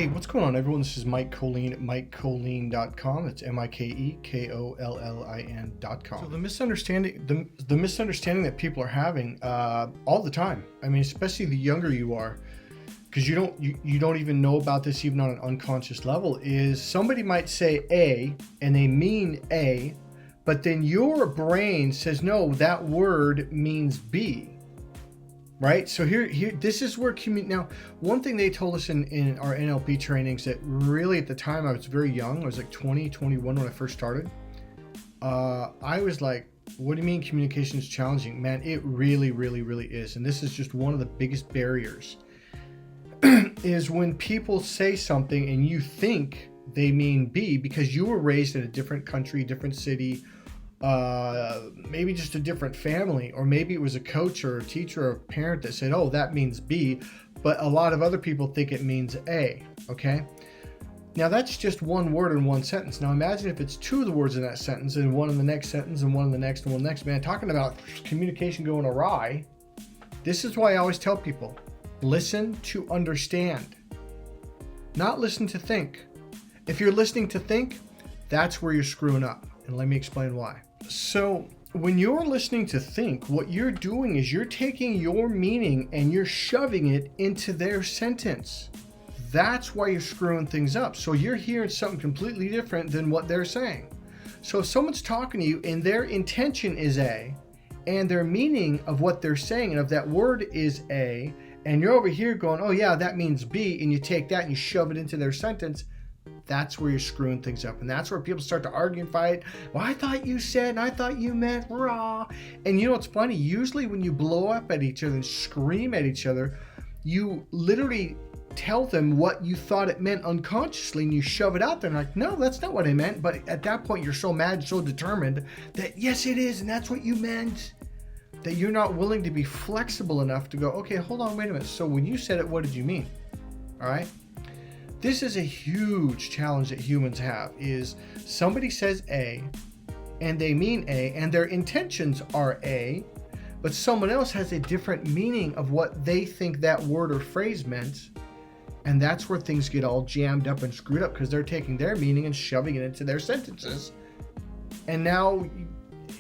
Hey, what's going on, everyone? This is Mike Colleen at MikeColleen.com. It's MikeKollin.com. So the misunderstanding that people are having all the time. I mean, especially the younger you are, because you don't even know about this even on an unconscious level, is somebody might say A and they mean A, but then your brain says no, that word means B. Right? So here, this is where now, one thing they told us in our NLP trainings that really at the time I was very young, I was like 20, 21 when I first started. I was like, what do you mean communication is challenging? Man, it really, really, really is. And this is just one of the biggest barriers is when people say something and you think they mean B because you were raised in a different country, different city, maybe just a different family, or maybe it was a coach or a teacher or a parent that said, oh, that means B, but a lot of other people think it means A. Okay, now that's just one word in one sentence. Now imagine if it's two of the words in that sentence and one in the next sentence and one in the next and one next. Man, talking about communication going awry. This is why I always tell people, listen to understand, not listen to think. If you're listening to think, that's where you're screwing up, and let me explain why. So when you're listening to think, what you're doing is you're taking your meaning and you're shoving it into their sentence. That's why you're screwing things up. So you're hearing something completely different than what they're saying. So if someone's talking to you and their intention is A, and their meaning of what they're saying and of that word is A, and you're over here going, oh yeah, that means B, and you take that and you shove it into their sentence, that's where you're screwing things up. And that's where people start to argue and fight. Well, I thought you said, and I thought you meant raw. And you know what's funny? Usually when you blow up at each other and scream at each other, you literally tell them what you thought it meant unconsciously, and you shove it out there and like, no, that's not what I meant. But at that point, you're so mad, so determined that yes, it is, and that's what you meant, that you're not willing to be flexible enough to go, okay, hold on, wait a minute. So when you said it, what did you mean? All right. This is a huge challenge that humans have, is somebody says A and they mean A and their intentions are A, but someone else has a different meaning of what they think that word or phrase meant. And that's where things get all jammed up and screwed up, because they're taking their meaning and shoving it into their sentences. And now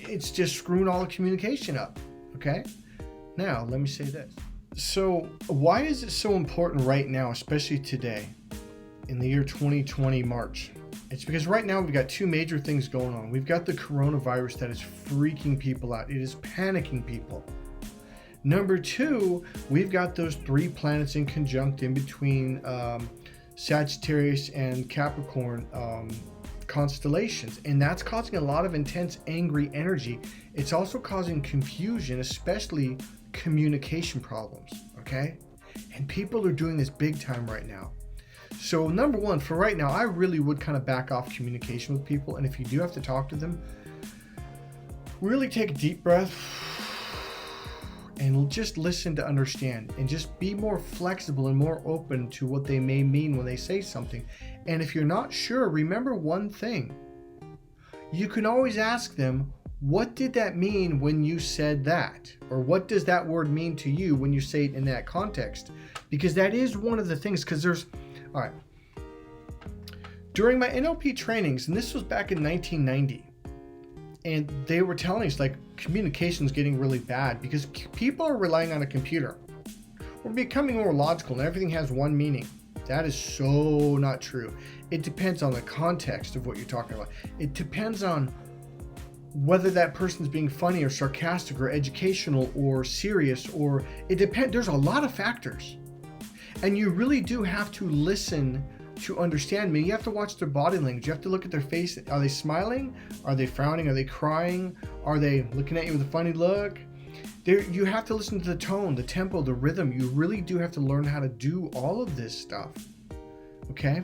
it's just screwing all the communication up. Okay? Now, let me say this. So why is it so important right now, especially today, in the year 2020 March? It's because right now we've got two major things going on. We've got the coronavirus that is freaking people out. It is panicking people. Number two, we've got those three planets in conjunct in between Sagittarius and Capricorn constellations, and that's causing a lot of intense angry energy. It's also causing confusion, especially communication problems. Okay, and people are doing this big time right now. So number one, for right now, I really would kind of back off communication with people. And if you do have to talk to them, really take a deep breath and just listen to understand, and just be more flexible and more open to what they may mean when they say something. And if you're not sure, remember one thing. You can always ask them, what did that mean when you said that? Or what does that word mean to you when you say it in that context? Because that is one of the things, because all right. During my NLP trainings, and this was back in 1990, and they were telling us like communication's getting really bad because people are relying on a computer. We're becoming more logical and everything has one meaning. That is so not true. It depends on the context of what you're talking about. It depends on whether that person's being funny or sarcastic or educational or serious, or it depends. There's a lot of factors. And you really do have to listen to understand me. You have to watch their body language. You have to look at their face. Are they smiling? Are they frowning? Are they crying? Are they looking at you with a funny look? You have to listen to the tone, the tempo, the rhythm. You really do have to learn how to do all of this stuff. Okay?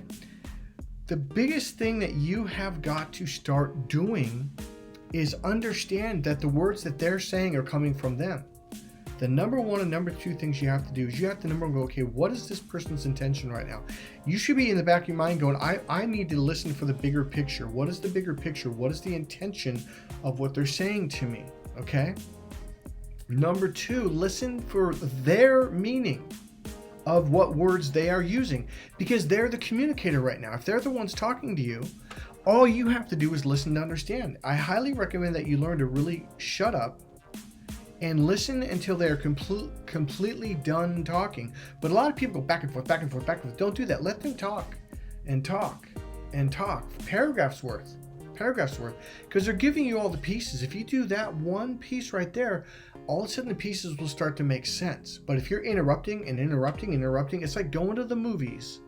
The biggest thing that you have got to start doing is understand that the words that they're saying are coming from them. The number one and number two things you have to do is you have to number one go, okay, what is this person's intention right now? You should be in the back of your mind going, I need to listen for the bigger picture. What is the bigger picture? What is the intention of what they're saying to me? Okay? Number two, listen for their meaning. of what words they are using, because they're the communicator right now. If they're the ones talking to you, all you have to do is listen to understand. I highly recommend that you learn to really shut up and listen until they're completely done talking. But a lot of people go back and forth, back and forth, back and forth. Don't do that. Let them talk and talk and talk. Paragraphs worth, because they're giving you all the pieces. If you do that one piece right there, all of a sudden the pieces will start to make sense. But if you're interrupting and interrupting and interrupting, it's like going to the movies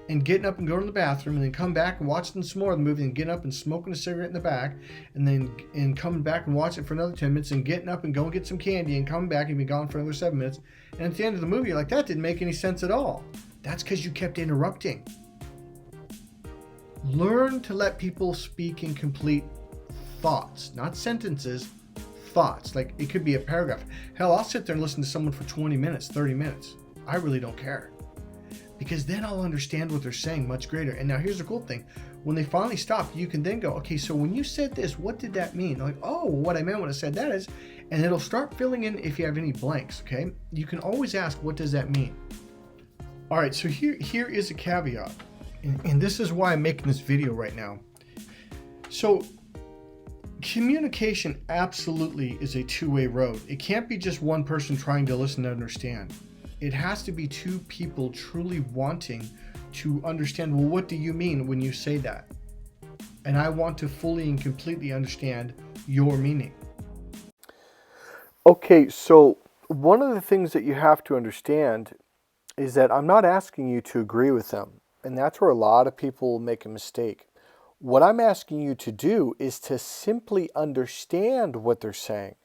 and getting up and going to the bathroom and then come back and watching some more of the movie and getting up and smoking a cigarette in the back and coming back and watch it for another 10 minutes and getting up and going to get some candy and coming back and be gone for another 7 minutes. And at the end of the movie, you're like, that didn't make any sense at all. That's because you kept interrupting. Learn to let people speak in complete thoughts, not sentences, thoughts. Like it could be a paragraph. Hell, I'll sit there and listen to someone for 20 minutes, 30 minutes. I really don't care. Because then I'll understand what they're saying much greater. And now here's the cool thing. When they finally stop, you can then go, okay, so when you said this, what did that mean? Like, oh, what I meant when I said that is, and it'll start filling in if you have any blanks, okay? You can always ask, what does that mean? All right, so here is a caveat. And this is why I'm making this video right now. So communication absolutely is a two-way road. It can't be just one person trying to listen to understand. It has to be two people truly wanting to understand, well, what do you mean when you say that? And I want to fully and completely understand your meaning. Okay, so one of the things that you have to understand is that I'm not asking you to agree with them. And that's where a lot of people make a mistake. What I'm asking you to do is to simply understand what they're saying.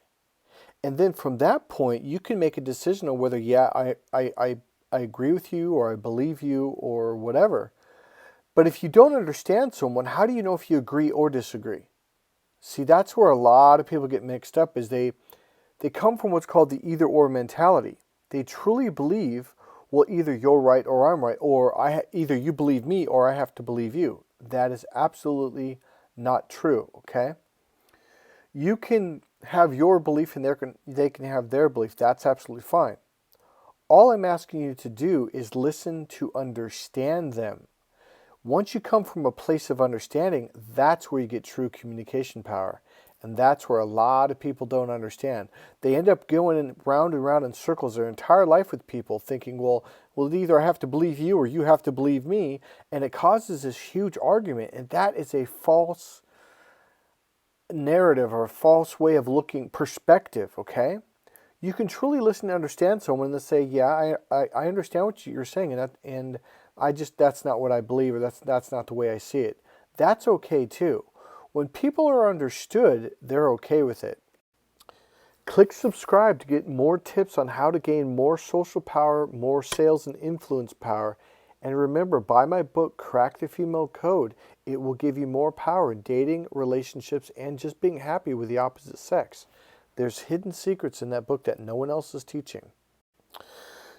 And then from that point, you can make a decision on whether, yeah, I agree with you, or I believe you, or whatever. But if you don't understand someone, how do you know if you agree or disagree? See, that's where a lot of people get mixed up, is they come from what's called the either-or mentality. They truly believe, well, either you're right or I'm right, or either you believe me or I have to believe you. That is absolutely not true, okay? You can have your belief and they can have their belief. That's absolutely fine. All I'm asking you to do is listen to understand them. Once you come from a place of understanding, that's where you get true communication power. And that's where a lot of people don't understand. They end up going round and round in circles their entire life with people thinking, well, either I have to believe you or you have to believe me. And it causes this huge argument. And that is a false narrative or a false way of looking, perspective, okay? You can truly listen and understand someone and say, yeah, I understand what you're saying, and that's not what I believe, or that's not the way I see it. That's okay too. When people are understood, they're okay with it. Click subscribe to get more tips on how to gain more social power, more sales and influence power. And remember, buy my book, Crack the Female Code. It will give you more power in dating, relationships, and just being happy with the opposite sex. There's hidden secrets in that book that no one else is teaching.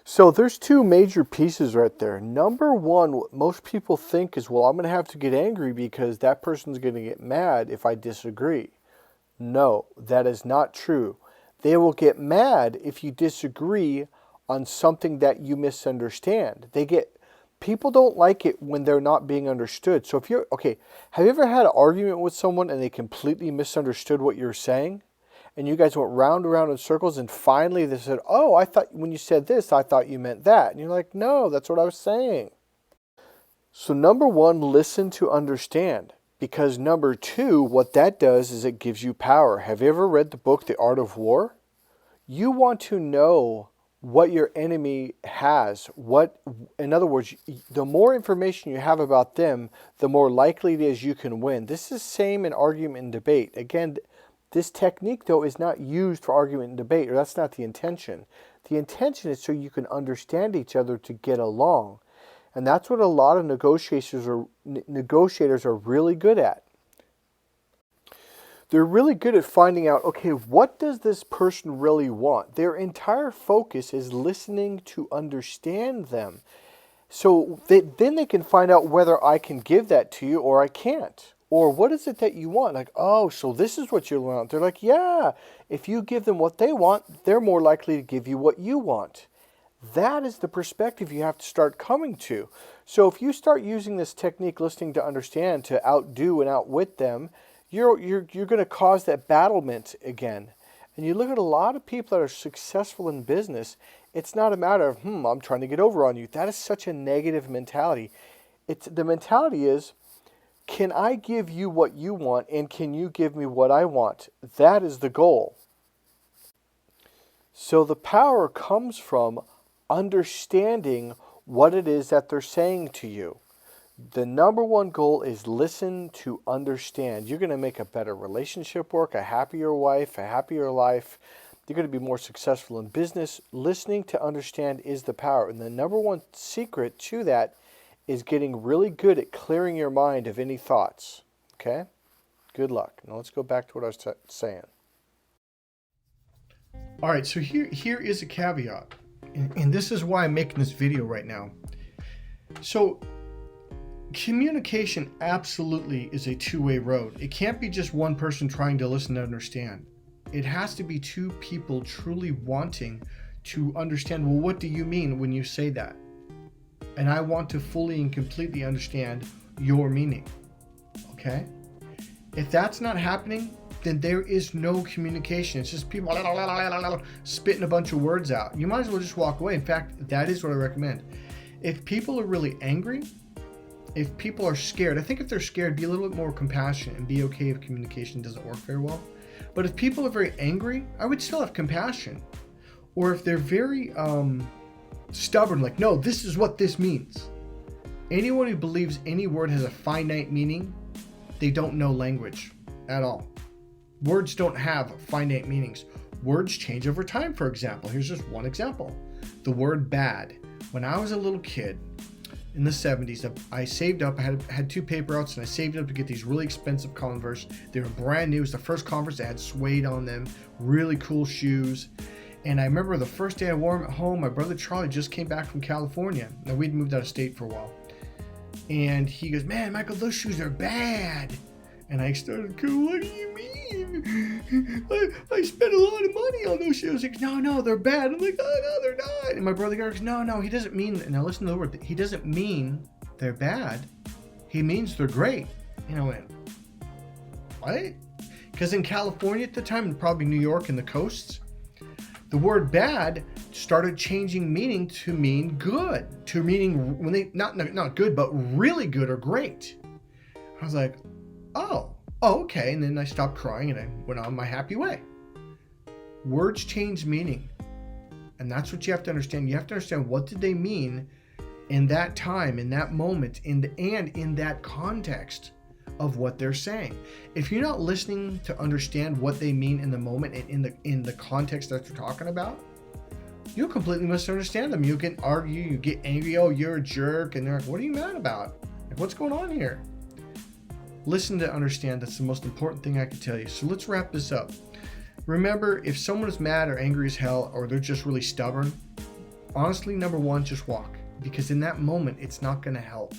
So there's two major pieces right there. Number one, what most people think is, well, I'm going to have to get angry because that person's going to get mad if I disagree. No, that is not true. They will get mad if you disagree on something that you misunderstand. People don't like it when they're not being understood. So have you ever had an argument with someone and they completely misunderstood what you're saying? And you guys went round and round in circles, and finally they said, oh, I thought when you said this, I thought you meant that. And you're like, no, that's what I was saying. So number one, listen to understand. Because number two, what that does is it gives you power. Have you ever read the book, The Art of War? You want to know what your enemy has. In other words, the more information you have about them, the more likely it is you can win. This is the same in argument and debate. Again, this technique, though, is not used for argument and debate, or that's not the intention. The intention is so you can understand each other to get along. And that's what a lot of negotiators are really good at. They're really good at finding out, okay, what does this person really want? Their entire focus is listening to understand them. So then they can find out whether I can give that to you or I can't. Or what is it that you want? Like, oh, so this is what you want. They're like, yeah, if you give them what they want, they're more likely to give you what you want. That is the perspective you have to start coming to. So if you start using this technique, listening to understand, to outdo and outwit them, you're going to cause that battlement again. And you look at a lot of people that are successful in business, it's not a matter of, I'm trying to get over on you. That is such a negative mentality. The mentality is, can I give you what you want, and can you give me what I want? That is the goal. So the power comes from understanding what it is that they're saying to you. The number one goal is listen to understand. You're going to make a better relationship work, a happier wife, a happier life. You're going to be more successful in business. Listening to understand is the power. And the number one secret to that is getting really good at clearing your mind of any thoughts. Okay? Good luck. Now let's go back to what I was saying. All right, so here is a caveat, and this is why I'm making this video right now. So communication absolutely is a two-way road. It can't be just one person trying to listen and understand. It has to be two people truly wanting to understand, well, what do you mean when you say that? And I want to fully and completely understand your meaning, okay? If that's not happening, then there is no communication. It's just people spitting a bunch of words out. You might as well just walk away. In fact, that is what I recommend. If people are really angry, if people are scared, I think if they're scared, be a little bit more compassionate and be okay if communication doesn't work very well. But if people are very angry, I would still have compassion. Or if they're very stubborn, like, no, this is what this means. Anyone who believes any word has a finite meaning, they don't know language at all. Words don't have finite meanings. Words change over time, for example. Here's just one example. The word bad. When I was a little kid in the 70s, I saved up. I had two paper outs, and I saved up to get these really expensive Converse. They were brand new. It was the first Converse that had suede on them. Really cool shoes. And I remember the first day I wore them at home, my brother Charlie just came back from California. Now, we'd moved out of state for a while. And he goes, man, Michael, those shoes are bad. And I started going, what do you mean? I spent a lot of money on those shoes. He goes, no, they're bad. I'm like, oh, no, they're not. And my brother goes, no, he doesn't mean, now listen to the word, he doesn't mean they're bad. He means they're great. And I went, what? Because in California at the time, and probably New York and the coasts, the word bad started changing meaning to mean good, to meaning when they, not good, but really good or great. I was like, oh, okay. And then I stopped crying and I went on my happy way. Words change meaning. And that's what you have to understand. You have to understand, what did they mean in that time, in that moment, and in that context of what they're saying. If you're not listening to understand what they mean in the moment and in the context that they're talking about, you'll completely misunderstand them. You'll get argue, you get angry, oh, you're a jerk, and they're like, what are you mad about? Like, what's going on here? Listen to understand. That's the most important thing I can tell you. So let's wrap this up. Remember, if someone is mad or angry as hell, or they're just really stubborn, honestly, number one, just walk. Because in that moment, it's not going to help.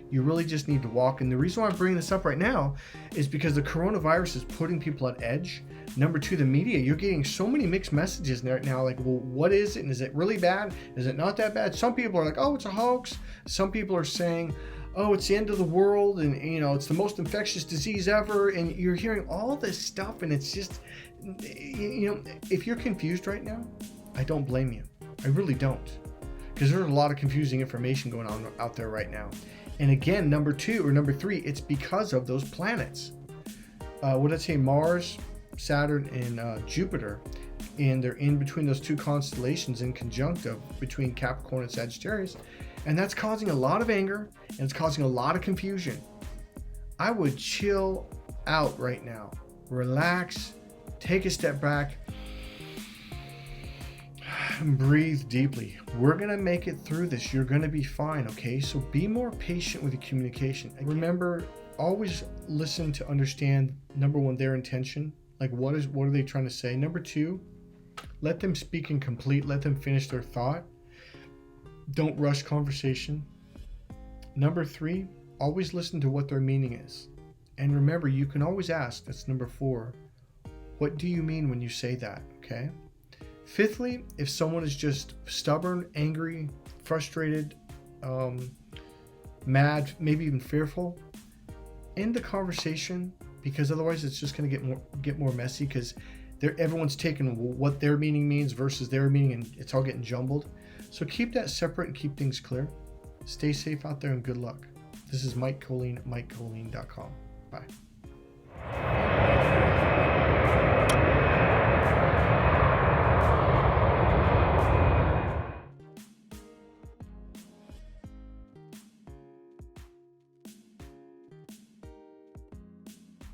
You really just need to walk. And the reason why I'm bringing this up right now is because the coronavirus is putting people at edge. Number two, the media, you're getting so many mixed messages right now. Like, well, what is it? And is it really bad? Is it not that bad? Some people are like, oh, it's a hoax. Some people are saying, oh, it's the end of the world, and it's the most infectious disease ever. And you're hearing all this stuff, and it's just, if you're confused right now, I don't blame you. I really don't. Because there's a lot of confusing information going on out there right now. And again, number three, it's because of those planets. What did I say? Mars, Saturn, and Jupiter. And they're in between those two constellations in conjunctive between Capricorn and Sagittarius. And that's causing a lot of anger, and it's causing a lot of confusion. I would chill out right now. Relax, take a step back, and breathe deeply. We're going to make it through this. You're going to be fine, okay? So be more patient with your communication. And remember, always listen to understand, number one, their intention. Like, what are they trying to say? Number two, let them speak and complete. Let them finish their thought. Don't rush conversation. Number three, always listen to what their meaning is. And remember, you can always ask, that's number four, what do you mean when you say that, okay? Fifthly, if someone is just stubborn, angry, frustrated, mad, maybe even fearful, end the conversation, because otherwise it's just going to get more messy, because everyone's taking what their meaning means versus their meaning, and it's all getting jumbled. So keep that separate and keep things clear. Stay safe out there and good luck. This is Mike Colleen at MikeColleen.com. Bye.